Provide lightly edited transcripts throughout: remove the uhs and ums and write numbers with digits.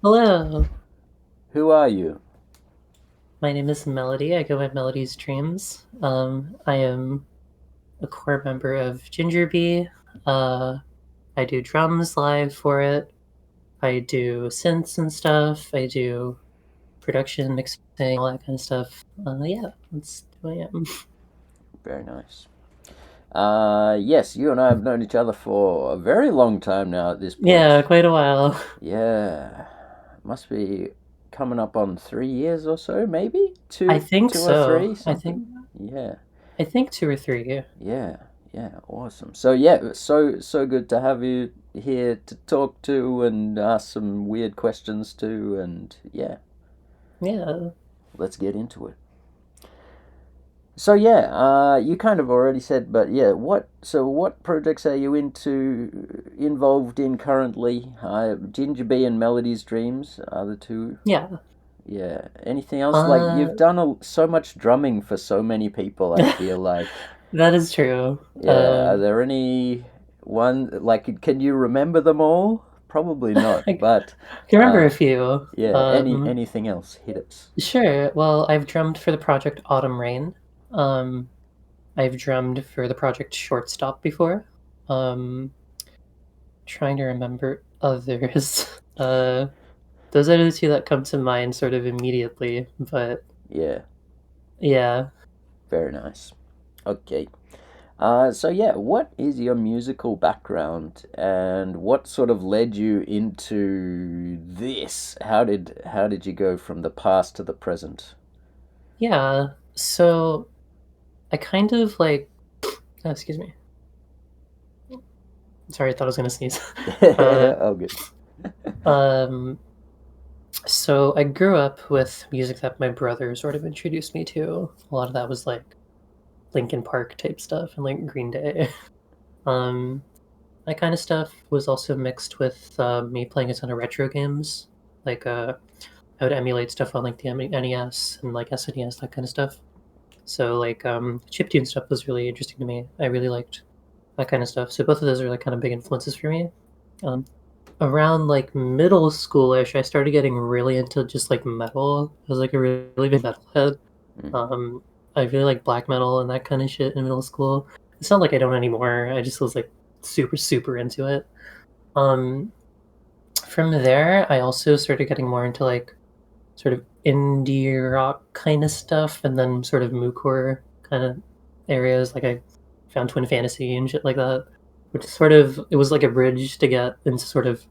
Hello, Who are you? my name is Melody. I go by Melody's Dreams. I am a core member of Gingerbee. Uh, I do drums live for it. I do synths and stuff. I do production, mixing, all that kind of stuff. Yeah, that's who I am. Very nice. Yes, you and I have known each other for a very long time now at this Yeah, point. quite a while. Yeah, must be coming up on 3 years or so, maybe I two, think two or three, so. I think something. Yeah, I think 2 or 3. yeah, yeah. Awesome. So yeah, so good to have you here to talk to and ask some weird questions to, and yeah, Yeah. let's get into it. So yeah, you kind of already said, but yeah, what projects are you involved in currently? Ginger Bee and Melody's Dreams are the two. Yeah. Yeah. Anything else? Like Uh, you've done so much drumming for so many people. I feel like. that is true. Yeah. Are there any one like? Can you remember them all? Probably not. I But can remember uh, a few. yeah. Anything else? Hit us. Sure. Well, I've drummed for the project Autumn Rain. Um, I've drummed for the project Shortstop before. Um, Trying to remember others. Those are the two that come to mind sort of immediately. But Yeah. yeah, Very nice. Okay. So yeah, what is your musical background and what sort of led you into this? How did you go from the past to the present? yeah. So I kind of like. Oh, excuse me. Sorry, I thought I was gonna sneeze. uh, Oh, good. um. So I grew up with music that my brother sort of introduced me to. A lot of that was like Linkin Park type stuff and like Green Day. Um, that kind of stuff was also mixed with me playing a ton of retro games. Like I would emulate stuff on like the NES and like SNES, that kind of stuff. So like chiptune stuff was really interesting to me. I really liked that kind of stuff. So both of those are like kind of big influences for me. Um, Around like middle schoolish, I started getting really into just like metal. I was like a really big metalhead. Mm. Um, I really like black metal and that kind of shit in middle school. It's not like I don't anymore. I just was like super into it. Um, from there, I also started getting more into like sort of indie rock kind of stuff, and then sort of mookcore kind of areas. Like I found Twin Fantasy and shit like that, which sort of it was like a bridge to get into sort of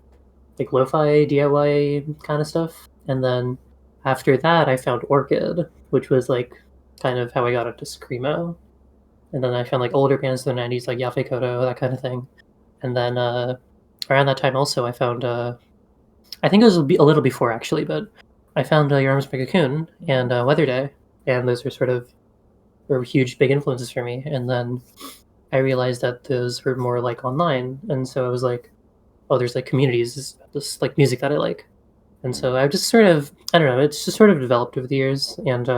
like lo-fi DIY kind of stuff. And then after that, I found Orchid, which was like kind of how I got into screamo. And then I found like older bands in the '90s, like Yafe Koto, that kind of thing. And then around that time, also I found I think it was a little before actually, but I found Your Arms Make a Coon and Weather Day, and those were sort of were huge, big influences for me. And then I realized that those were more like online, and so I was like, oh, there's like communities, this like music that I like. And Mm. so I've just sort of, I don't know, it's just sort of developed over the years. And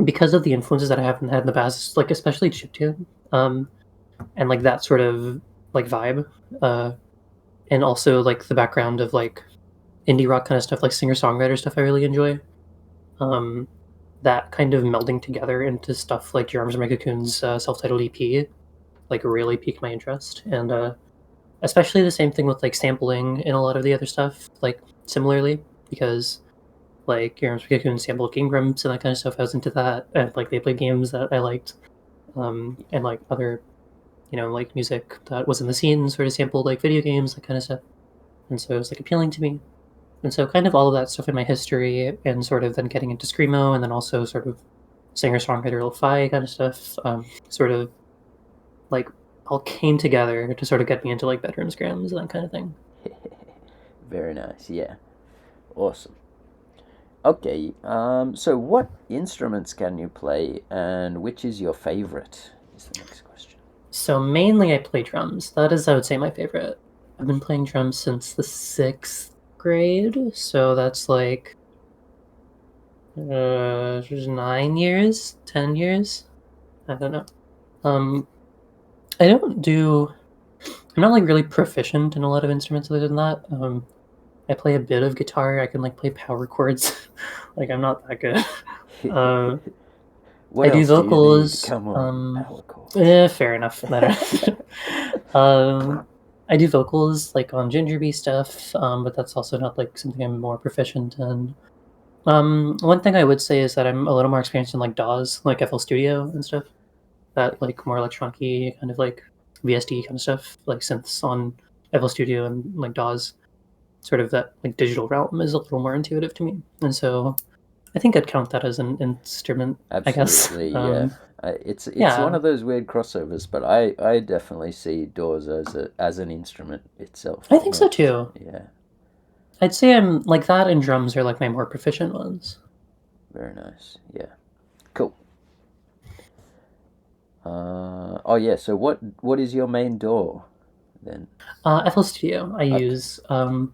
because of the influences that I haven't had in the past, like especially chiptune, and like that sort of like vibe, uh, and also like the background of like indie rock kind of stuff, like singer songwriter stuff, I really enjoy. Um, that kind of melding together into stuff like Your Arms Are My Cocoon's self-titled EP, like really piqued my interest. And especially the same thing with like sampling and a lot of the other stuff, like similarly, because like Your Arms Are My Cocoon sampled Game Grumps and that kind of stuff. I was into that, and like they played games that I liked, and like other like music that was in the scene sort of sampled like video games, that kind of stuff. And so it was like appealing to me. And so kind of all of that stuff in my history and sort of then getting into screamo and then also sort of singer songwriter lo-fi kind of stuff, sort of like all came together to sort of get me into like bedroom scrams and that kind of thing. Very nice. Yeah. Awesome. Okay. So what instruments can you play and which is your favorite? Is the next question. So mainly I play drums. That is, I would say, my favorite. I've been playing drums since the 6th grade, so that's like 9 years, 10 years. I don't know. Um, I don't do. I'm not like really proficient in a lot of instruments other than that. I play a bit of guitar. I can like play power chords. Like I'm not that good. Uh, What I do else do you need? vocals. Come on, power chords. Fair enough. I do vocals like on gingerbee stuff, but that's also not like something I'm more proficient in. One thing I would say is that I'm a little more experienced in like DAWs, like FL Studio and stuff. That like more electronic-y kind of like VSD kind of stuff, like synths on FL Studio and like DAWs. Sort of that like digital realm is a little more intuitive to me, and so I think I'd count that as an instrument, I guess. Absolutely, yeah. It's one Yeah, of those weird crossovers, but I definitely see doors as an instrument itself I think so almost. too. Yeah, I'd say I'm like that, and drums are like my more proficient ones. very nice. Yeah, cool. Oh yeah. So what is your main door then? FL Studio, Okay,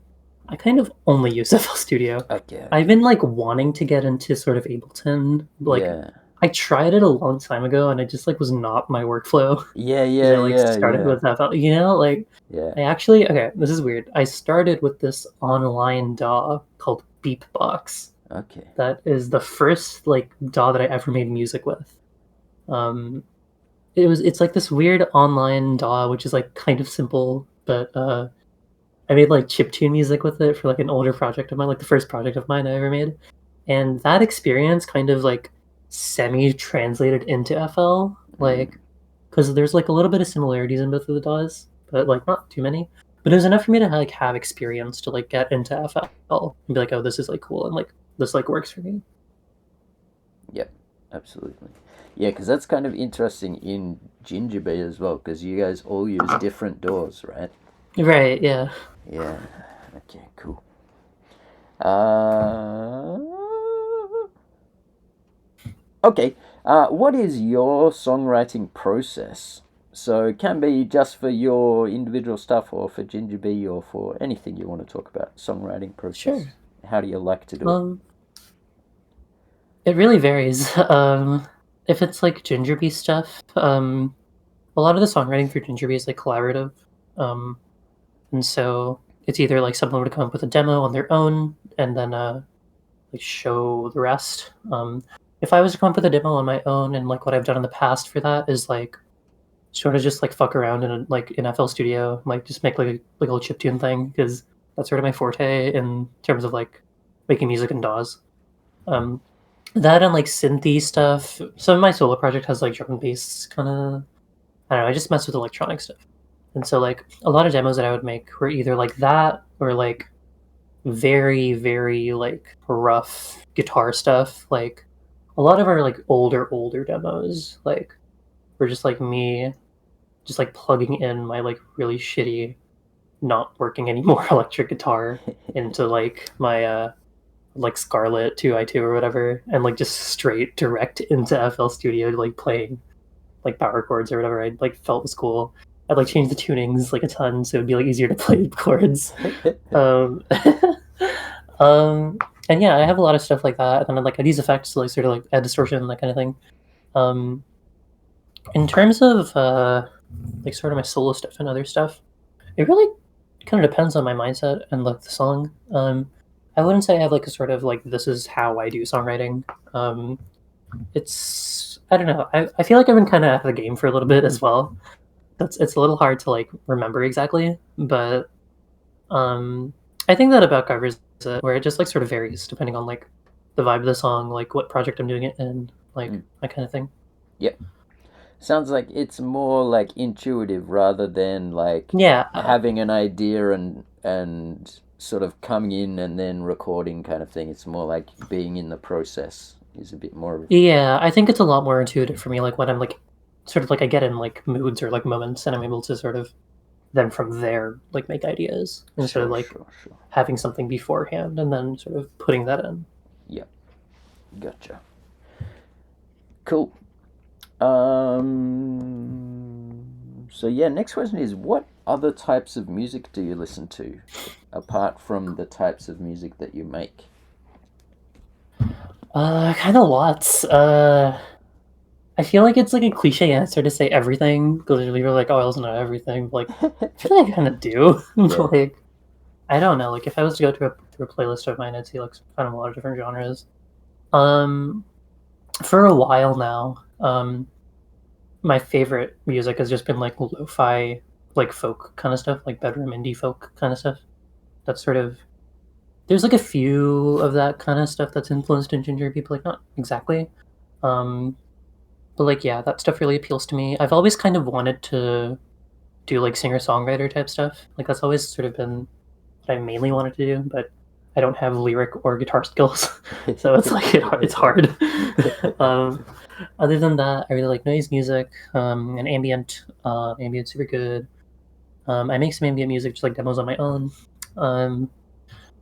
I kind of only use FL Studio. okay, I've okay. been like wanting to get into sort of Ableton. Like Yeah, I tried it a long time ago, and it just like was not my workflow yeah, because yeah, I like yeah, started yeah, with FL. You know, like yeah. I actually okay. This is weird. I started with this online DAW called Beatbox. Okay. That is the first like DAW that I ever made music with. Um, it's like this weird online DAW, which is like kind of simple, but I made like chiptune music with it for like an older project of mine, like the first project of mine I ever made. And that experience kind of like semi translated into FL, Mm. like because there's like a little bit of similarities in both of the DAWs, but like not too many. But it was enough for me to like have experience to like get into FL and be like, oh, this is like cool and like this like works for me. Yep, absolutely. Yeah, because that's kind of interesting in gingerbee as well, because you guys all use different doors, right? Right? Yeah. Yeah. Okay, cool. Uh, okay. What is your songwriting process? So it can be just for your individual stuff or for gingerbee or for anything you want to talk about. Songwriting process. Sure. How do you like to do it? Um, it really varies. If it's like gingerbee stuff, a lot of the songwriting for gingerbee is like collaborative. Um, and so it's either like someone would come up with a demo on their own and then like show the rest. If I was to come up with a demo on my own, and like what I've done in the past for that is like sort of just like fuck around in like in FL Studio, like just make like a little chiptune thing because that's sort of my forte in terms of like making music in DAWs. Um, that and like synthy stuff. Some of my solo project has like drum and bass kind of. I don't know. I just mess with electronic stuff, and so like a lot of demos that I would make were either like that or like very like rough guitar stuff. Like a lot of our like older demos like were just like me just like plugging in my like really shitty not working anymore electric guitar into like my like Scarlett 2i2 or whatever, and like just straight direct into FL Studio like playing like power chords or whatever I like felt was cool. I'd like change the tunings like a ton so it'd be like easier to play chords. Um, and yeah, I have a lot of stuff like that, and then like these effects to like sort of like add distortion, that kind of thing. Um, in terms of like sort of my solo stuff and other stuff, it really kind of depends on my mindset and like the song. I wouldn't say I have like a sort of like this is how I do songwriting. Um, it's I don't know. I feel like I've been kind of out of the game for a little bit as well. That's it's a little hard to like remember exactly, but um, I think that about covers it, where it just like sort of varies depending on like the vibe of the song, like what project I'm doing it in, like Mm. that kind of thing. Yep. Sounds like it's more like intuitive rather than like Yeah, having an idea and sort of coming in and then recording kind of thing. It's more like being in the process is a bit more. yeah. I think it's a lot more intuitive for me. Like when I'm like sort of like I get in like moods or like moments, and I'm able to sort of then from there like make ideas instead of Sure, like sure, sure. having something beforehand and then sort of putting that in. Yep, gotcha. Cool. So yeah, next question is what other types of music do you listen to apart from the types of music that you make? Kind of lots. I feel like it's like a cliche answer to say everything because you're like, oh, I listen to everything. But, like, I feel like I kind of do. Yeah. Like, I don't know. Like if I was to go through a playlist of mine, I'd see like kind of a lot of different genres. Um, for a while now, my favorite music has just been like lo-fi, like folk kind of stuff, like bedroom indie folk kind of stuff. That's sort of there's like a few of that kind of stuff that's influenced in ginger people, like not exactly. Um, but like yeah, that stuff really appeals to me. I've always kind of wanted to do like singer-songwriter type stuff. Like that's always sort of been what I mainly wanted to do, but I don't have lyric or guitar skills, so it's like it's hard. um, Other than that, I really like noise music and ambient. Ambient's super good. I make some ambient music, just like demos on my own. Um,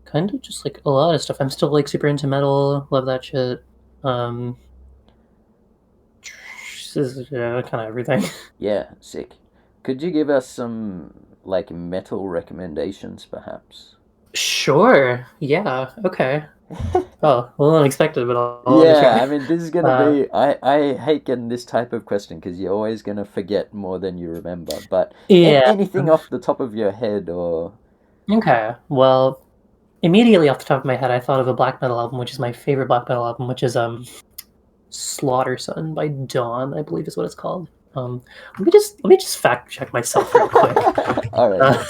Kind of just like a lot of stuff. I'm still like super into metal. Love that shit. Um, yeah, kind of everything. Yeah, sick. Could you give us some like metal recommendations, perhaps? Sure. Yeah. Okay. Oh, well, unexpected, but I'll be Yeah, sure. I mean, this is gonna Uh, be. I hate getting this type of question because you're always gonna forget more than you remember. But yeah. anything off the top of your head, or Okay. Well, immediately off the top of my head, I thought of a black metal album, which is my favorite black metal album, which is Slaughter Sun by Dawn, I believe is what it's called. Um, let me just fact check myself real quick. all right,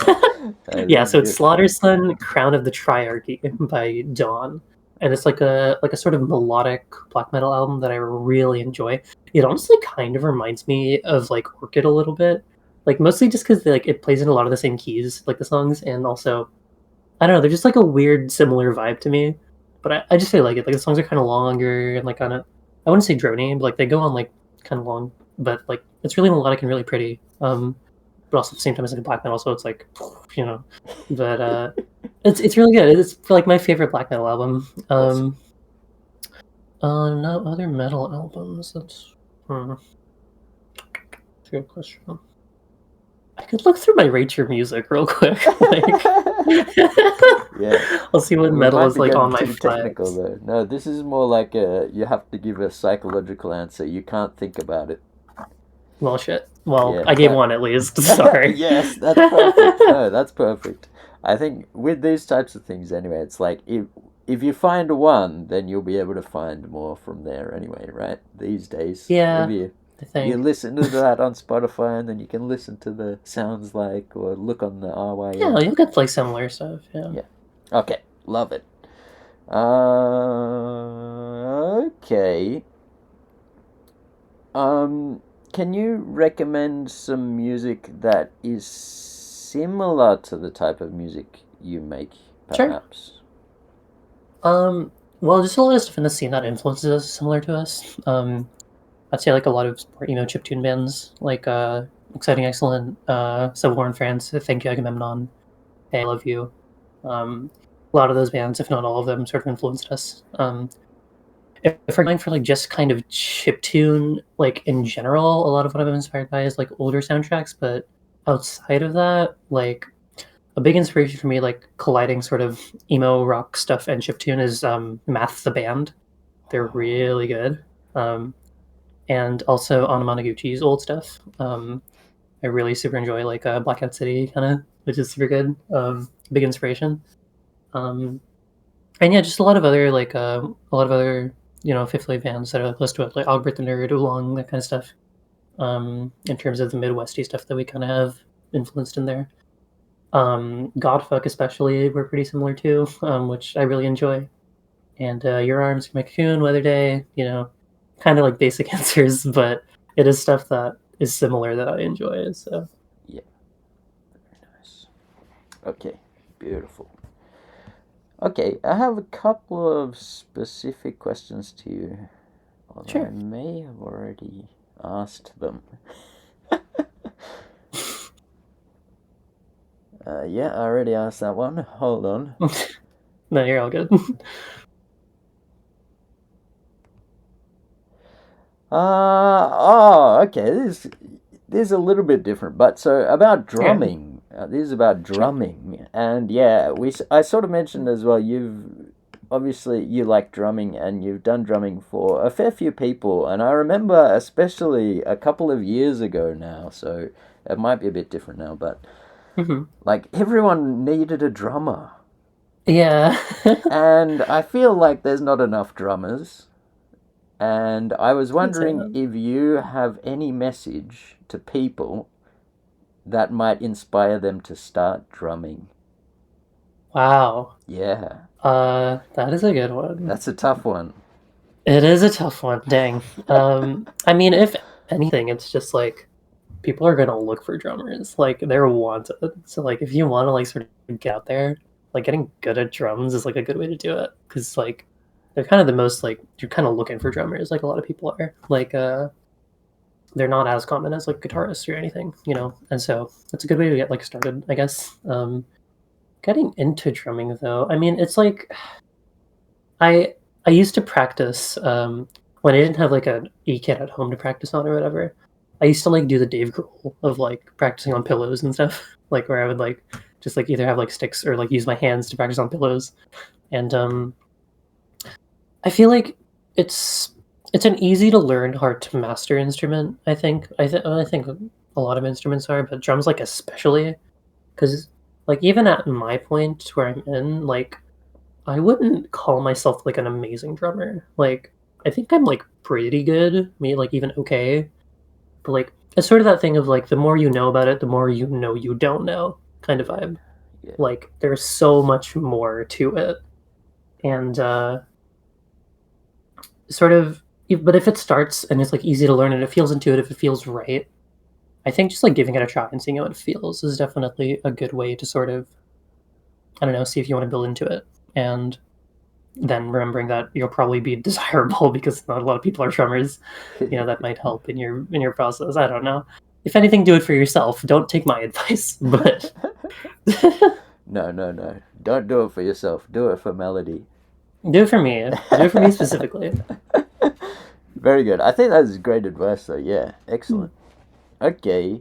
this Yeah, is so it's good. Slaughter Sun, Crown of the Triarchy by Dawn, and it's like a sort of melodic black metal album that I really enjoy. It honestly kind of reminds me of like Orchid a little bit, like mostly just because like it plays in a lot of the same keys, like the songs, and also I don't know, they're just like a weird similar vibe to me. But I just really like it. Like the songs are kind of longer and like kind of I wouldn't say drony, but like they go on like kind of long, but like it's really melodic and really pretty. But also at the same time it's like black metal, so it's like you know. But it's really good. It's like my favorite black metal album. Awesome. No other metal albums. That's good question. I could look through my Rate Your Music real quick. Like, Yeah, I'll see what we metal might is be like getting on my too technical flags. though. No, this is more like you have to give a psychological answer. You can't think about it. Well, shit. Well, Yeah, I gave but one at least. Sorry. yes, that's perfect. No, that's perfect. I think with these types of things anyway, it's like if you find one, then you'll be able to find more from there anyway, right? These days, Yeah, I if you think. listen to that on Spotify and then you can listen to the sounds like or look on the Yeah, RYM. you'll get like similar stuff. Yeah. Yeah. Okay, love it. Okay. Um, can you recommend some music that is similar to the type of music you make, Sure. perhaps? Um. Well, just a lot of stuff in the scene that influences us, similar to us. I'd say like a lot of more emo chiptune bands, like Exciting Excellent, Civil War in France, Thank You Agamemnon, Hey I Love You. A lot of those bands, if not all of them, sort of influenced us. If we're going for like just kind of chiptune, like in general, a lot of what I'm inspired by is like older soundtracks, but outside of that, like a big inspiration for me, like colliding sort of emo rock stuff and chiptune is Math the band. They're really good. Um, and also Anamanaguchi's old stuff. I really super enjoy like Blackout City kind of, which is super good. Big inspiration. Um, and yeah, just a lot of other like a lot of other fifth wave bands that are close to it, like Albert the Nerd, Oolong, that kind of stuff. In terms of the Midwesty stuff that we kind of have influenced in there. Godfuck especially we're pretty similar to, which I really enjoy. And Your Arms, My Cocoon, Weather Day, kind of like basic answers, but it is stuff that is similar that I enjoy. So Yeah, very nice. Okay, beautiful. Okay, I have a couple of specific questions to you, although I sure. may have already asked them. Yeah, I already asked that one. Hold on. No, you're all good. Okay. This is a little bit different, but so about Yeah, drumming. This is about sure. drumming, and yeah, I sort of mentioned as well. You like drumming, and you've done drumming for a fair few people, and I remember especially a couple of years ago now. So it might be a bit different now, but Hmm. Like everyone needed a drummer. Yeah. And I feel like there's not enough drummers. And I was I'd say wondering that. if you have any message to people that might inspire them to start drumming. Wow. Yeah, That is a good one. that's a tough one. It is a tough one, dang. I mean, if anything, it's just like people are gonna look for drummers. Like they're wanted. So like if you want to like sort of get out there, like getting good at drums is like a good way to do it. Because like they're kind of the most like you're kind of looking for drummers, like a lot of people are. Like they're not as common as like guitarists or anything, you know. And so it's a good way to get like started, I guess. Getting into drumming though, I mean, it's like I I used to practice when I didn't have like an e kit at home to practice on or whatever. I used to like do the Dave Grohl of like practicing on pillows and stuff, like where I would like just like either have like sticks or like use my hands to practice on pillows. And I feel like it's it's an easy to learn, hard to master instrument. I think a lot of instruments are, but drums like especially because like even at my point where I'm in, like I wouldn't call myself like an amazing drummer. Like I think I'm like pretty good, maybe like even okay. But like it's sort of that thing of like the more you know about it, the more you know you don't know kind of vibe. Yeah, Like there's so much more to it. And sort of but if it starts and it's like easy to learn and it feels intuitive, it feels right. I think just like giving it a try and seeing how it feels is definitely a good way to sort of I don't know, see if you want to build into it. And then remembering that you'll probably be desirable because not a lot of people are drummers. You know, that might help in your process. I don't know. If anything, do it for yourself. Don't take my advice, but do no, no, no. Don't do it for yourself. Do it for melody. it for me. Do it for me specifically. Very good. I think that's great advice, though. Yeah, Hmm. excellent. Okay.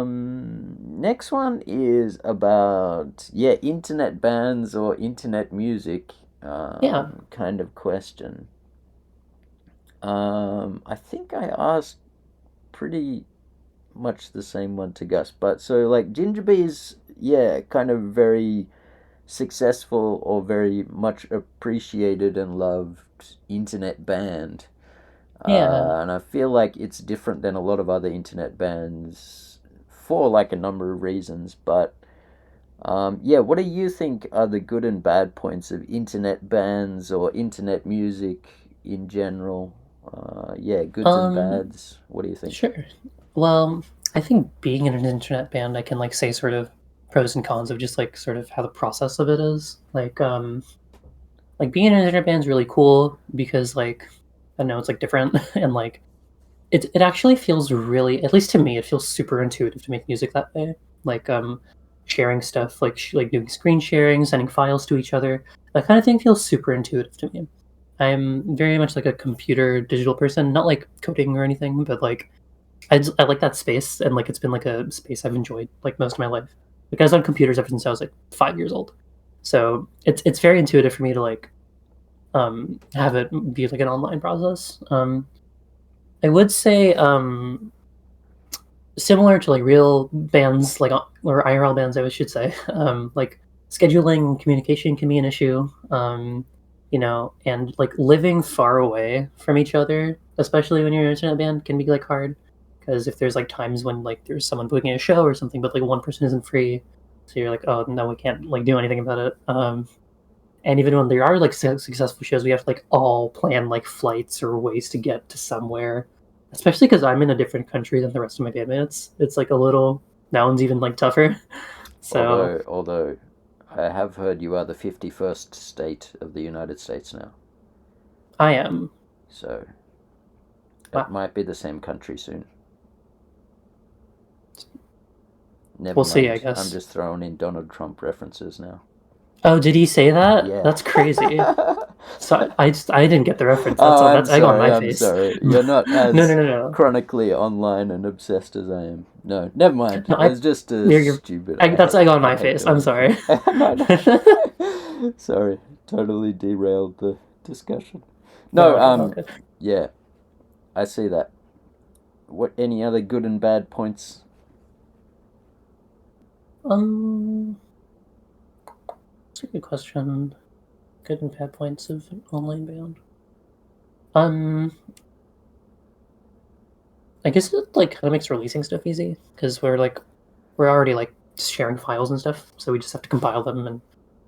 Next one is about internet bands or internet music. Yeah. Kind of question. I think I asked pretty much the same one to Gus, but so like Gingerbee's, yeah, kind of very successful or very much appreciated and loved internet band. Yeah. And I feel like it's different than a lot of other internet bands for like a number of reasons. But yeah, what do you think are the good and bad points of internet bands or internet music in general? Yeah, goods and Um. bads. What do you think? Sure. Well, I think being in an internet band, I can like say sort of pros and cons of just like sort of how the process of it is. Like being in an internet band is really cool because like I don't know, it's like different and like it actually feels really, at least to me, it feels super intuitive to make music that way. Like sharing stuff, like like doing screen sharing, sending files to each other. That kind of thing feels super intuitive to me. I'm very much like a computer digital person, not like coding or anything, but like I like that space and like it's been like a space I've enjoyed like most of my life. Like I was on computers ever since I was like 5 years old, so it's very intuitive for me to like have it be like an online process. I would say similar to like real bands, like or IRL bands, I should say. Like scheduling communication can be an issue. You know, and like living far away from each other, especially when you're an internet band, can be like hard because if there's like times when like there's someone booking a show or something, but like one person isn't free, so you're like, oh no, we can't like do anything about it. And even when there are like successful shows, we have to like all plan like flights or ways to get to somewhere. Especially because I'm in a different country than the rest of my bandmates. It's like a little that one's even like tougher. So Although I have heard you are the 51st state of the United States now. I am. So it Wow. might be the same country soon. Never We'll see, I mind. I'm guess. just throwing in Donald Trump references now. Oh, did he say that? Yeah. That's crazy. So I didn't get the reference. That's Oh, all. I'm That's egg on sorry. my I'm face. sorry. You're not No, no, as no, no, chronically online and obsessed as I am. No, never mind. no. It's just a You're stupid. I that's hate. egg on I my hate face. I'm Donald Trump. sorry. No, no. Sorry. Totally derailed the discussion. No, No. all good, all good. Yeah. I see that. What? Any other good and bad points? Um, That's a good question. Good and bad points of an online band. Um, I guess it like kind of makes releasing stuff easy because we're already like sharing files and stuff, so we just have to compile them and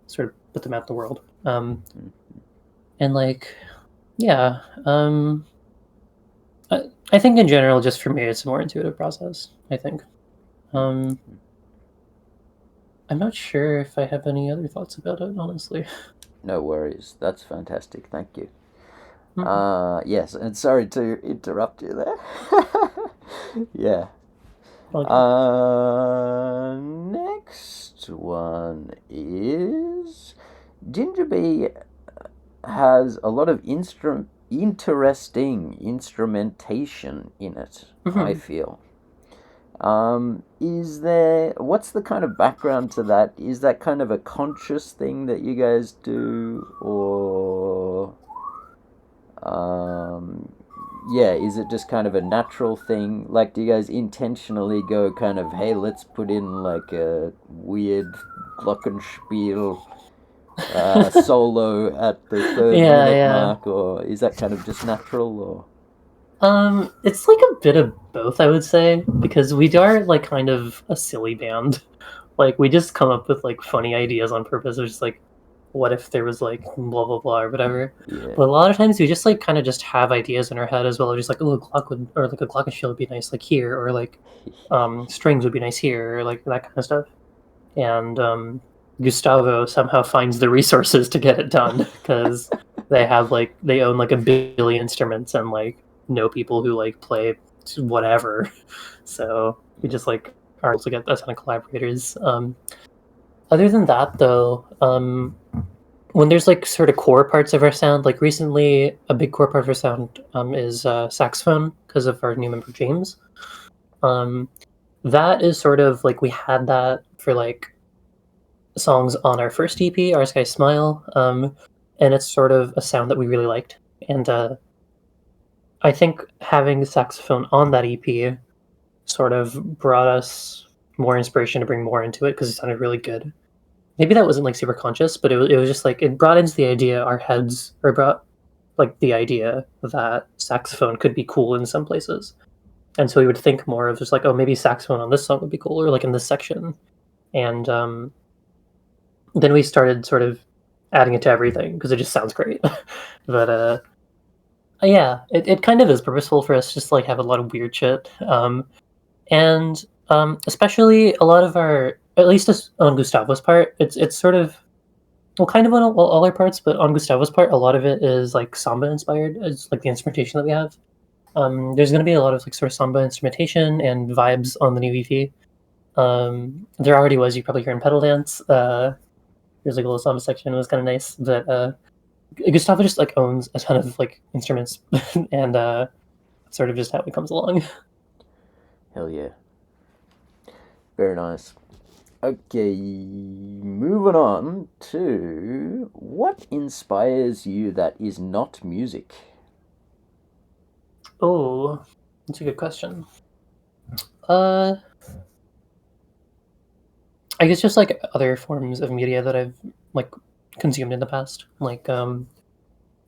sort of put them out in the world. And like, yeah, I think in general, just for me, it's a more intuitive process. I think. Um, I'm not sure if I have any other thoughts about it, honestly. No worries. That's fantastic. Thank you. Mhm. Yes, and sorry to interrupt you there. Yeah. Okay. Next one is gingerbee has a lot of interesting instrumentation in it, I Hmm. feel. Is there, what's the kind of background to that? Is that kind of a conscious thing that you guys do, or, um, yeah, is it just kind of a natural thing? Like, do you guys intentionally go kind of, hey, let's put in like a weird glockenspiel solo at the third Yeah, minute yeah. mark, or is that kind of just natural, or? It's like a bit of both, I would say, because we are like kind of a silly band. Like we just come up with like funny ideas on purpose. It's just like, what if there was like blah blah blah or whatever. Yeah. But a lot of times we just like kind of just have ideas in our head as well. Just like, oh, a clock would or like a glockenspiel would be nice like here, or like strings would be nice here, or like that kind of stuff. And Gustavo somehow finds the resources to get it done because they own like a billion instruments and like know people who like play whatever. So we Yeah. just like are able to get a ton of collaborators. Other than that, though, when there's like sort of core parts of our sound, like recently, a big core part of our sound is saxophone because of our new member James. Um, that is sort of like we had that for like songs on our first EP, Our Sky Smile, and it's sort of a sound that we really liked. And I think having the saxophone on that EP sort of brought us more inspiration to bring more into it because it sounded really good. Maybe that wasn't like super conscious, but it was just like it brought into the idea our heads, or brought like the idea that saxophone could be cool in some places. And so we would think more of just like, oh, maybe saxophone on this song would be cool, or like in this section. And then we started sort of adding it to everything because it just sounds great. But yeah, it kind of is purposeful for us just to like have a lot of weird shit. And especially a lot of our, at least on Gustavo's part, it's sort of well, kind of on all our parts, but on Gustavo's part, a lot of it is like samba inspired. It's like the instrumentation that we have. There's going to be a lot of like sort of samba instrumentation and vibes on the new EP. There already was. You probably hear in pedal dance. There's like a little samba section. It was kind of nice, but Gustavo just like owns a ton of like instruments, and sort of just how it comes along. Hell yeah. Very nice. Okay, moving on to what inspires you that is not music? Oh, that's a good question. Uh, I guess just like other forms of media that I've like consumed in the past, like I don't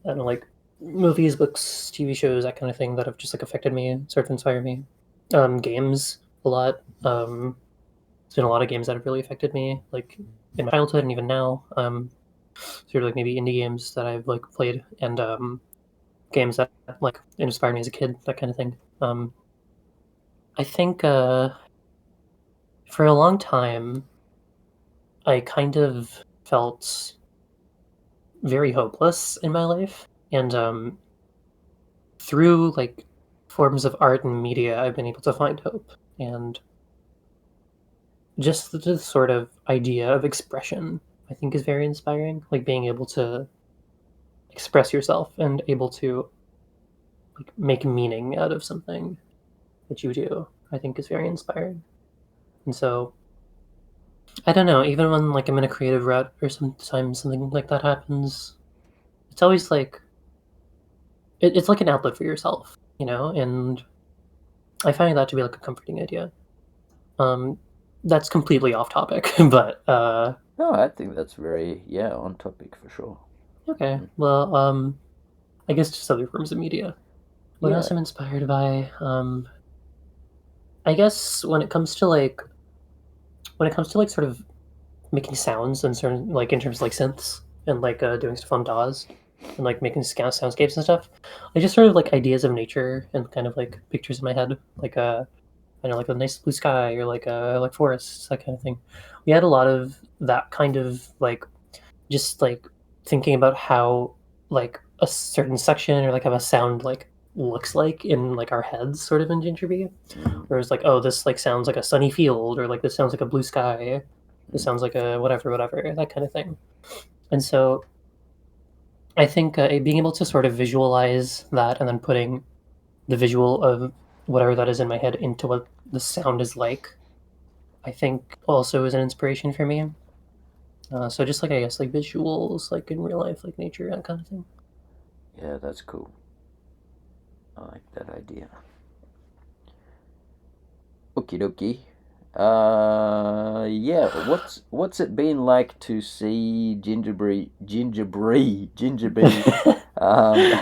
know, like movies, books, TV shows, that kind of thing that have just like affected me, sort of inspired me. Games a lot. There's been a lot of games that have really affected me, like in my childhood and even now. Sort of like maybe indie games that I've like played, and games that like inspired me as a kid, that kind of thing. I think for a long time, I kind of felt very hopeless in my life, and through like forms of art and media, I've been able to find hope, and just the sort of idea of expression, I think, is very inspiring. Like being able to express yourself and able to like make meaning out of something that you do, I think, is very inspiring. And so I don't know, even when like I'm in a creative rut or sometimes something like that happens, it's always like it's like an outlet for yourself, you know. And I find that to be like a comforting idea. Um, that's completely off topic, but No, I think that's very on topic for sure. okay. Well, I guess just other forms of media. What else Yeah. I'm inspired by? I guess when it comes to like sort of making sounds and certain like in terms of like synths and like doing stuff on DAWs and like making soundscapes and stuff. I just sort of like ideas of nature and kind of like pictures in my head, like I know like a nice blue sky or like forests, that kind of thing. We had a lot of that kind of like just like thinking about how like a certain section or like how a sound like looks like in like our heads sort of in gingerbee. Mm. Whereas like, oh, this like sounds like a sunny field, or like this sounds like a blue sky, this Mm. sounds like a whatever, that kind of thing. And so I think being able to sort of visualize that and then putting the visual of whatever that is in my head into what the sound is like, I think also is an inspiration for me. So just like I guess like visuals, like in real life, like nature, that kind of thing. Yeah, that's cool. I like that idea. Okie dokie. Yeah. What's it been like to see gingerbee?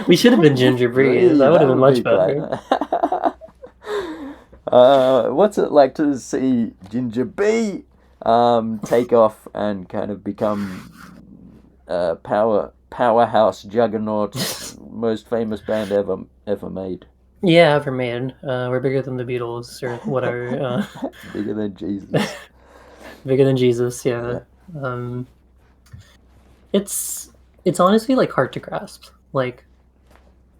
We should have been gingerbreeze. Bree, That would have that been would be much better. fun. What's it like to see gingerbee take off and kind of become powerhouse juggernaut, most famous band ever made? Yeah, ever made. We're bigger than the Beatles or whatever. Bigger than Jesus. Bigger than Jesus. Yeah. Yeah. Um, it's it's honestly like hard to grasp. Like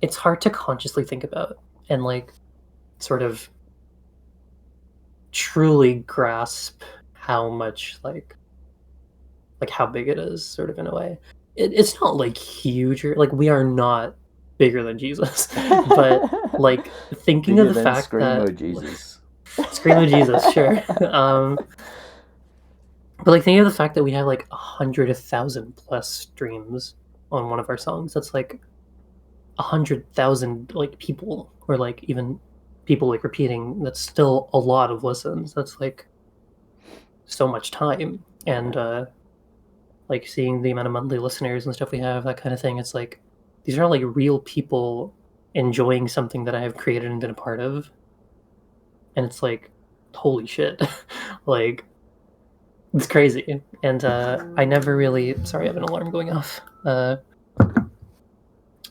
it's hard to consciously think about and like sort of truly grasp how much like how big it is, sort of in a way. It's not like huge or like we are not bigger than Jesus, but like thinking of Bigger the than fact that Screamo Jesus. Screamo Jesus, sure. But like thinking of the fact that we have like 100,000 plus streams on one of our songs, that's like 100,000 like people, or like even people like repeating. That's still a lot of listens. That's like so much time, and Yeah. like seeing the amount of monthly listeners and stuff we have, that kind of thing. It's like these are all like real people enjoying something that I have created and been a part of, and it's like holy shit, like it's crazy. And I never really, sorry, I have an alarm going off.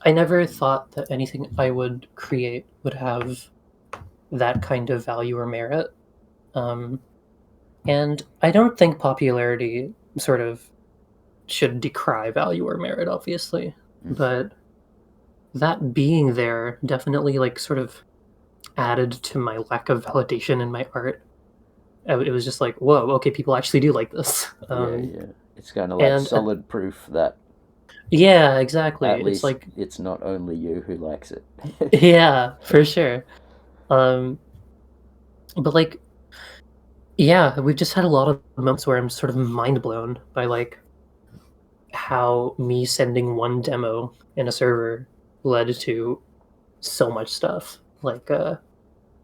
I never thought that anything I would create would have that kind of value or merit. Um, and I don't think popularity sort of should decry value or merit, obviously. Mm. But that being there definitely like sort of added to my lack of validation in my art. It was just like, whoa, okay, people actually do like this. Yeah. It's kind of like And solid proof that yeah, exactly. at It's least like, it's not only you who likes it. yeah, for sure. Um, but like, yeah, we've just had a lot of moments where I'm sort of mind blown by like how me sending one demo in a server led to so much stuff. Like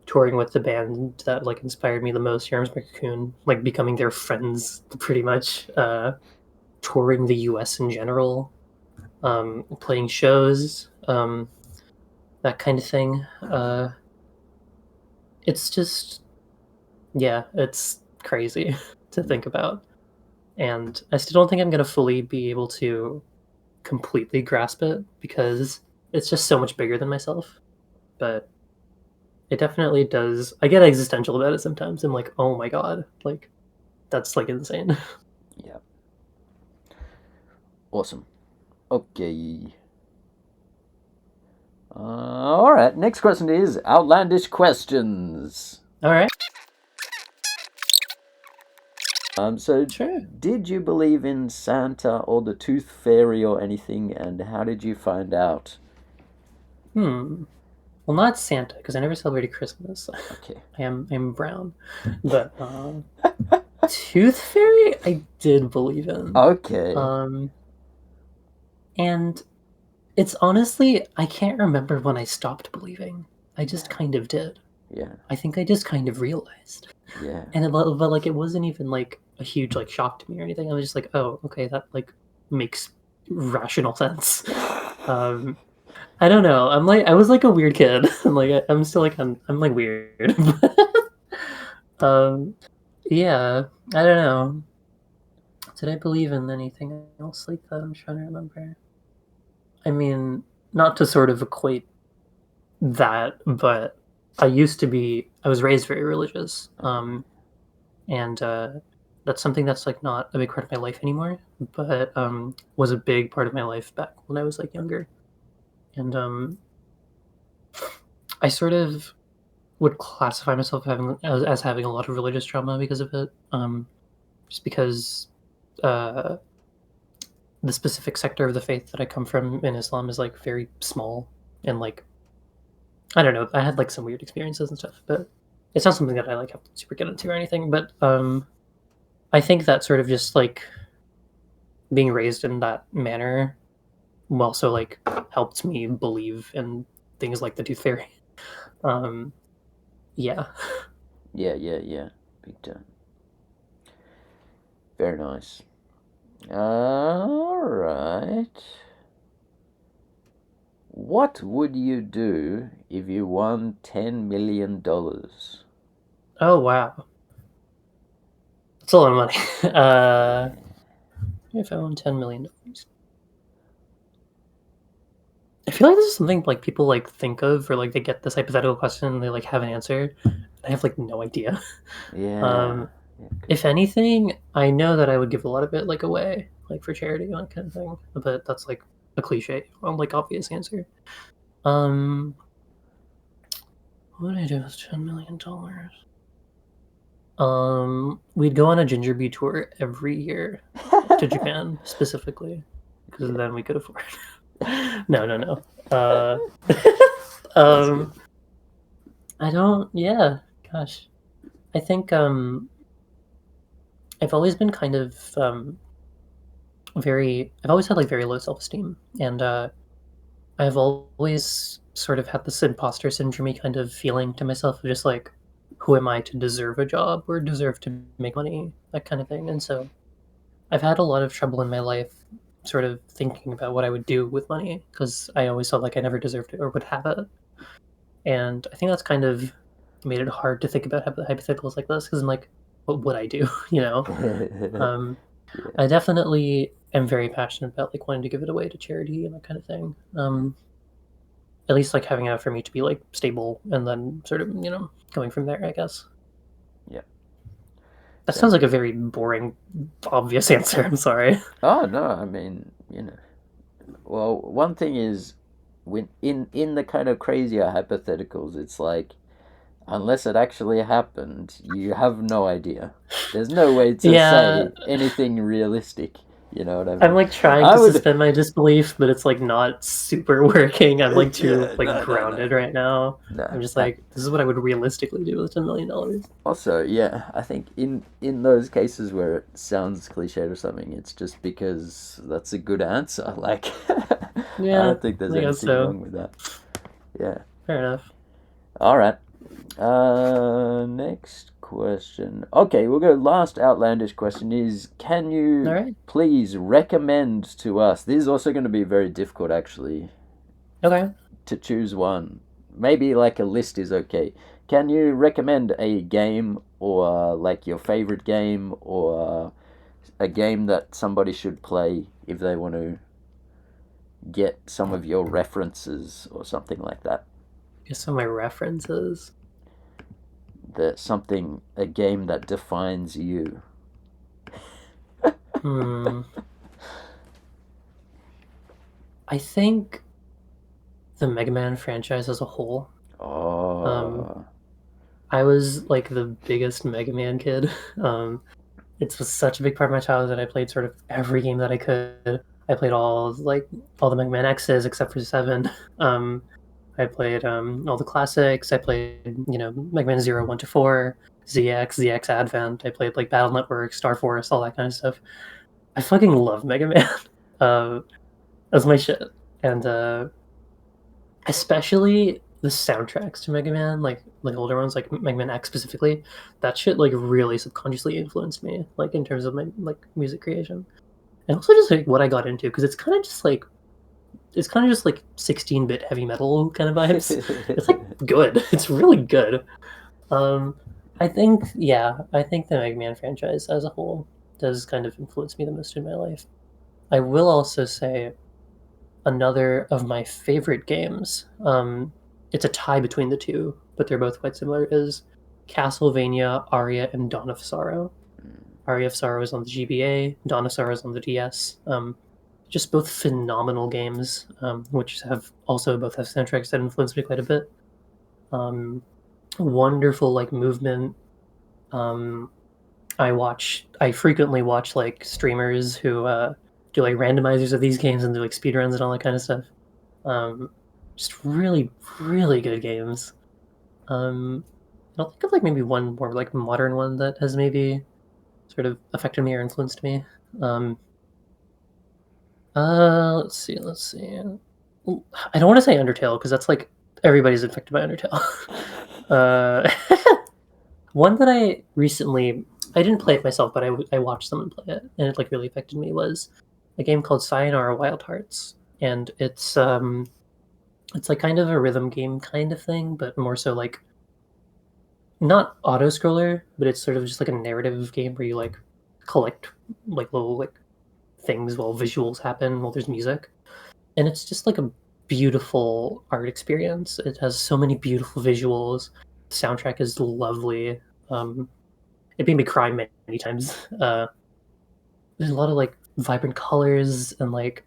touring with the band that like inspired me the most, Yarms Cocoon, like becoming their friends pretty much. Touring the US in general, playing shows, that kind of thing. It's just yeah, it's crazy to think about. And I still don't think I'm gonna fully be able to completely grasp it because it's just so much bigger than myself. But it definitely does. I get existential about it sometimes. I'm like, oh my god, like that's like insane. Yeah. Awesome. Okay. All right. Next question is outlandish questions. All right, So, sure. did you believe in Santa or the Tooth Fairy or anything, and how did you find out? Hmm. Well, not Santa because I never celebrated Christmas. Okay. I'm brown, but Tooth Fairy I did believe in. Okay. Um, and it's honestly I can't remember when I stopped believing. I just kind of did. Yeah. I think I just kind of realized. Yeah. But like, it wasn't even like a huge like shock to me or anything. I was just like, oh, okay, that like makes rational sense. Um, I don't know. I was like a weird kid. I'm still like I'm like weird. um, yeah, I don't know. Did I believe in anything else like that? I'm trying to remember. I mean, not to sort of equate that, but I was raised very religious. And that's something that's like not a big part of my life anymore, but was a big part of my life back when I was like younger. And I sort of would classify myself as having a lot of religious trauma because of it. Just because uh, the specific sector of the faith that I come from in Islam is like very small, and like I don't know, I had like some weird experiences and stuff, but it's not something that I like have to super get into or anything. But I think that sort of just like being raised in that manner also like helped me believe in things like the tooth fairy. Um, yeah. Yeah, yeah, yeah. Big time. Very nice. All right. What would you do if you won $10 million? Oh wow, that's a lot of money. If I won $10 million, I feel like this is something like people like think of, or like they get this hypothetical question and they like have an answer. I have like no idea. Yeah. Um, Yeah, if anything, I know that I would give a lot of it like away, like for charity, that kind of thing. But that's like a cliche, like obvious answer. Um, what would I do with $10 million? We'd go on a gingerbee tour every year to Japan specifically, because yeah. then we could afford. No, no, no. Uh, That's good. um, I don't. Yeah, gosh. I think I've always been kind of very. I've always had like very low self esteem, and I've always sort of had this imposter syndrome kind of feeling to myself of just like, who am I to deserve a job or deserve to make money, that kind of thing. And so I've had a lot of trouble in my life sort of thinking about what I would do with money because I always felt like I never deserved it or would have it. And I think that's kind of made it hard to think about hypotheticals like this because I'm like, what would I do? You know? Um, Yeah. I definitely am very passionate about like wanting to give it away to charity and that kind of thing. At least like having enough for me to be like stable and then sort of, going from there, I guess. Yeah. That Sounds sounds like a good. very boring, obvious answer. I'm sorry. Oh no, I mean, well, one thing is when in the kind of crazier hypotheticals, it's like unless it actually happened, you have no idea. There's no way to Yeah, say anything realistic. You know what I I'm mean? like trying I to would. suspend my disbelief, but it's like not super working. I'm like too Yeah, like no, no, no, grounded right now. no. I'm just like, this is what I would realistically do with $10 million. Also, yeah, I think in those cases where it sounds cliched or something, it's just because that's a good answer. Like, I Yeah, don't think there's I guess anything so. wrong with that. Yeah. Fair enough. All right. Next question. Okay, we'll go. Last outlandish question is: can All you right. please recommend to us? This is also going to be very difficult, actually, Okay. to choose one. Maybe like a list is okay. Can you recommend a game or like your favorite game or a game that somebody should play if they want to get some of your references or something like that? Guess some of my references. A game that defines you. Hmm. I think the Mega Man franchise as a whole. Um, Oh, I was like the biggest Mega Man kid. Um, it was such a big part of my childhood. I played sort of every game that I could. I played all the Mega Man X's except for seven. Um, I played all the classics. I played Mega Man 0, 1 to 4, ZX, ZX Advent. I played like Battle Network, Star Force, all that kind of stuff. I fucking love Mega Man. That's my shit. And especially the soundtracks to Mega Man, like older ones, like Mega Man X specifically, that shit like really subconsciously influenced me, like in terms of my like music creation, and also just like what I got into because it's kind of just like 16-bit heavy metal kind of vibes. It's like good. It's really good. Um, I think yeah, I think the Mega Man franchise as a whole does kind of influence me the most in my life. I will also say another of my favorite games. It's a tie between the two, but they're both quite similar. Is Castlevania, Aria, and Dawn of Sorrow. Aria of Sorrow is on the GBA, Dawn of Sorrow is on the DS. Just both phenomenal games, which have also both have soundtracks that influenced me quite a bit. Um, Wonderful like movement. Um, I frequently watch like streamers who do like randomizers of these games and do like speedruns and all that kind of stuff. Um, just really, really good games. I'll think of like maybe one more like modern one that has maybe sort of affected me or influenced me. Um, let's see, let's see. I don't want to say Undertale because that's like everybody's infected by Undertale. uh, one that I didn't play it myself, but I watched someone play it, and it like really affected me. Was a game called Sayonara Wild Hearts, and it's like kind of a rhythm game kind of thing, but more so like not auto scroller, but it's sort of just like a narrative game where you like collect like little like things while visuals happen while there's music, and it's just like a beautiful art experience. It has so many beautiful visuals. The soundtrack is lovely. It made me cry many times. There's a lot of like vibrant colors and like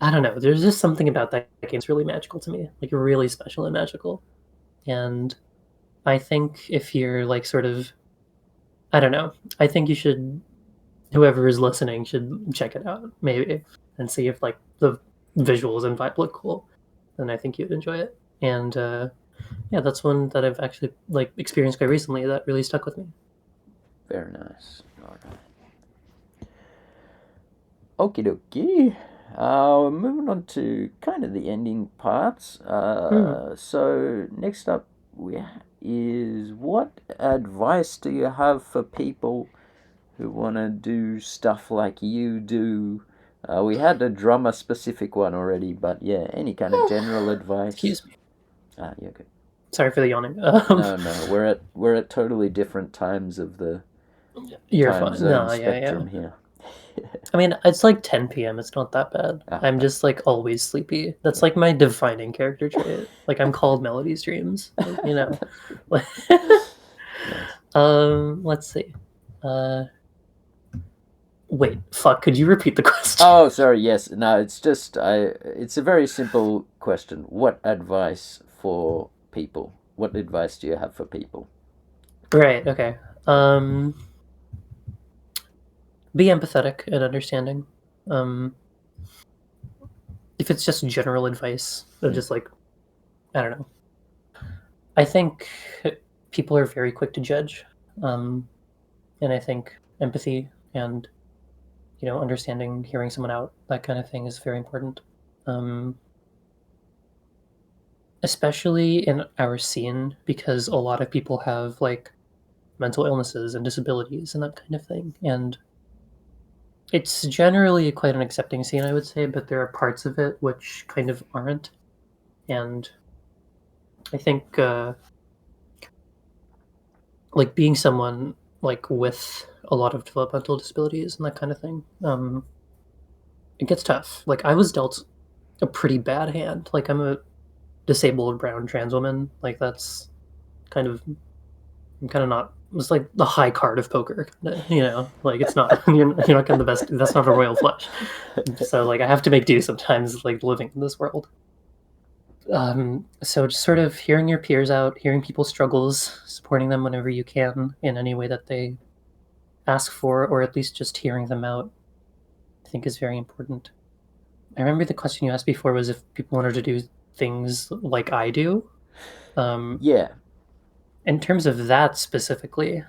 I don't know. There's just something about that game that's really magical to me, like really special and magical. And I think if you're like sort of, I don't know. I think you should, whoever is listening should check it out maybe and see if like the visuals and vibe look cool. Then I think you'd enjoy it. And yeah, that's one that I've actually like experienced quite recently that really stuck with me. Very nice. All right. Okie dokie. Moving on to kind of the ending parts. Hmm. So next up is what advice do you have for people who want to do stuff like you do? We had a drummer specific one already, but yeah, any kind of general advice. Excuse me. Yeah, good. Sorry for the yawning. No, we're at totally different times of the You're time fine. zone No, yeah, yeah. spectrum here. I mean, it's like 10 p.m. It's not that bad. I'm Okay. just like always sleepy. That's like my defining character trait. Like I'm called Melody's Dreams. Like, you know. Nice. Let's see. Uh, wait, fuck. Could you repeat the question? Oh, sorry. Yes. No, it's just It's a very simple question. What advice for people? What advice do you have for people? Right. Okay. Um, be empathetic and understanding. Um, if it's just general advice, of just like I don't know. I think people are very quick to judge, and I think empathy and understanding, hearing someone out, that kind of thing is very important. Um, Especially in our scene, because a lot of people have like mental illnesses and disabilities and that kind of thing. And it's generally quite an accepting scene, I would say, but there are parts of it which kind of aren't. And I think like being someone like with a lot of developmental disabilities and that kind of thing, it gets tough. Like I was dealt a pretty bad hand. Like I'm a disabled brown trans woman. Like that's kind of I'm kind of not. It's like the high card of poker, like it's not you're not getting the best. That's not a royal flush. So like I have to make do sometimes, like living in this world. So just sort of hearing your peers out, hearing people's struggles, supporting them whenever you can in any way that they ask for, or at least just hearing them out, I think is very important. I remember the question you asked before was if people wanted to do things like I do. Um, Yeah. in terms of that specifically,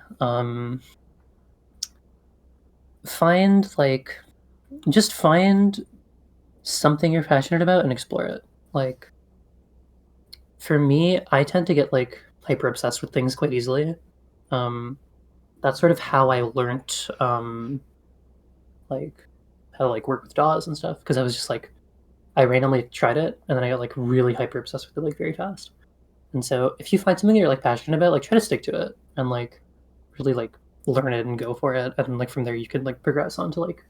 find like just find something you're passionate about and explore it. Like For me, I tend to get like hyper obsessed with things quite easily. Um, that's sort of how I learned like how to like work with DAWs and stuff because I was just like I randomly tried it and then I got like really hyper obsessed with it like very fast. And so if you find something that you're like passionate about, like try to stick to it and like really like learn it and go for it. And then like from there you can like progress on to like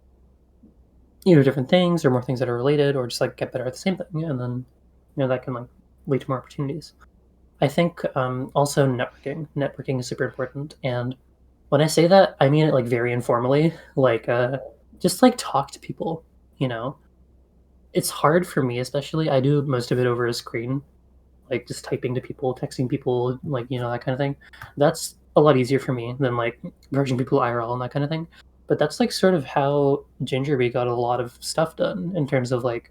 different things or more things that are related or just like get better at the same thing. And then that can like lead to more opportunities. I think also networking is super important. And when I say that, I mean it like very informally, like just like talk to people, you know. It's hard for me, especially. I do most of it over a screen, like just typing to people, texting people, like that kind of thing. That's a lot easier for me than like approaching people IRL and that kind of thing. But that's like sort of how Gingerbee got a lot of stuff done in terms of like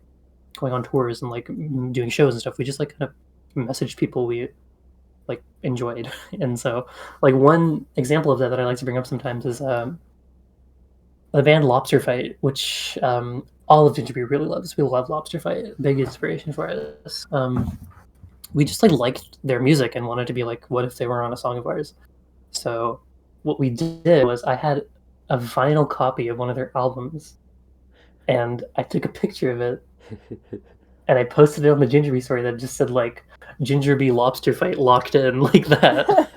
going on tours and like doing shows and stuff. We just like kind of messaged people we like enjoyed, and so like one example of that that I like to bring up sometimes is the band Lobster Fight, which all of Gingerbee really loves. We love Lobster Fight. Big inspiration for us. We just like liked their music and wanted to be like, what if they were on a song of ours? So what we did was I had a vinyl copy of one of their albums, and I took a picture of it and I posted it on the Gingerbee story that just said like Gingerbee Lobster Fight locked in like that.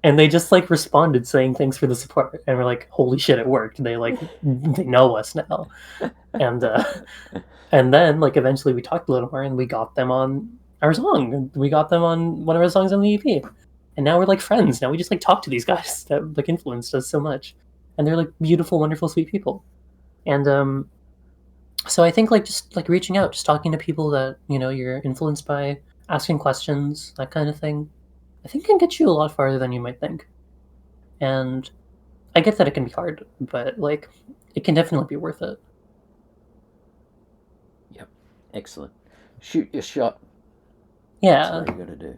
And they just like responded saying thanks for the support, and we're like, holy shit, it worked. They know us now, and and then like eventually we talked a little more, and we got them on our song. We got them on one of our songs on the EP, and now we're like friends. Now we just like talk to these guys that like influenced us so much, and they're like beautiful, wonderful, sweet people. And so I think like just like reaching out, just talking to people that you're influenced by, asking questions, that kind of thing, I think can get you a lot farther than you might think. And I get that it can be hard, but like it can definitely be worth it. Yep. Excellent. Shoot your shot. Yeah. That's what you gotta do.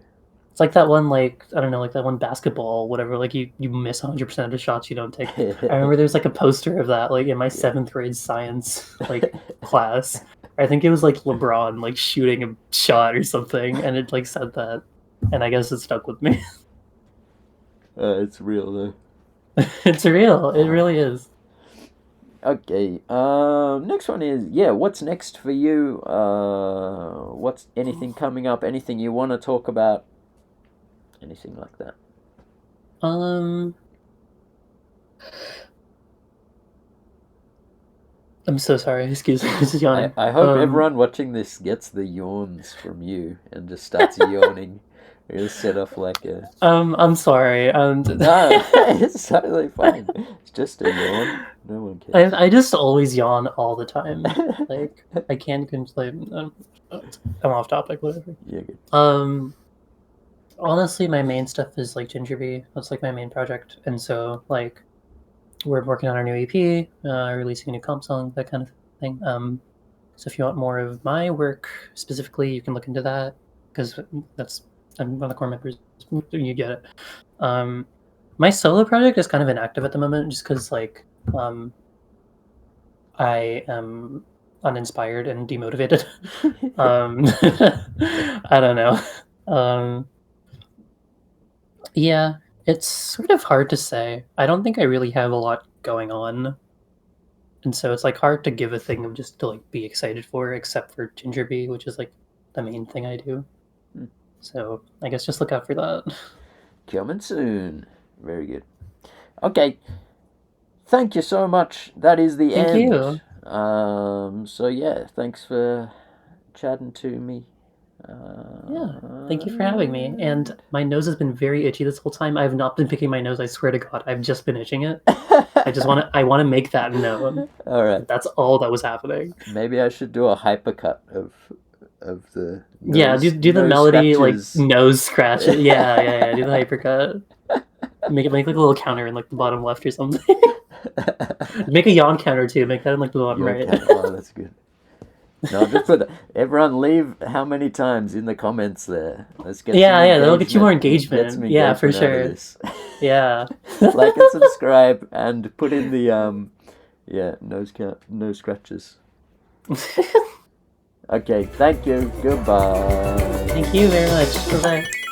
It's like that one, like, I don't know, like that one basketball, whatever, like you miss 100% of the shots you don't take. I remember there's like a poster of that, like in my 7th grade science, like class. I think it was like LeBron, like shooting a shot or something, and it like said that. And I guess it stuck with me. It's real though. It's real. It really is. Okay. Next one is what's next for you? What's anything coming up? Anything you want to talk about? Anything like that? I'm so sorry. Excuse me. This is yawning. I hope everyone watching this gets the yawns from you and just starts yawning. You'll set off like a. I'm sorry. No, it's totally fine. It's just a yawn. No one cares. I just always yawn all the time. Like I can't complain. I'm off topic. Whatever. Yeah. Good. Honestly, my main stuff is like Gingerbee. That's like my main project, and so like we're working on our new EP, releasing a new comp song, that kind of thing. So if you want more of my work specifically, you can look into that because I'm one of the core members. You get it. My solo project is kind of inactive at the moment, just because like I am uninspired and demotivated. I don't know. Yeah, it's sort of hard to say. I don't think I really have a lot going on. And so it's like hard to give a thing of just to like be excited for, except for Gingerbee, which is like the main thing I do. So I guess just look out for that. Coming soon. Very good. Okay. Thank you so much. That is the end. Thank you. So yeah, thanks for chatting to me. Yeah, thank you for having me. And my nose has been very itchy this whole time. I have not been picking my nose. I swear to God, I've just been itching it. I want to make that known. All right. That's all that was happening. Maybe I should do a hypercut of the. Nose, yeah, do the melody scratches. like nose scratch. Yeah. Do the hypercut. Make like a little counter in like the bottom left or something. Make a yawn counter too. Make that in like the bottom right. Oh, that's good. No, just put everyone leave how many times in the comments there. Let's get that'll get you more engagement. Yeah, for sure. Yeah. Like and subscribe and put in the nose count, nose scratches. Okay, thank you. Goodbye. Thank you very much. Bye bye.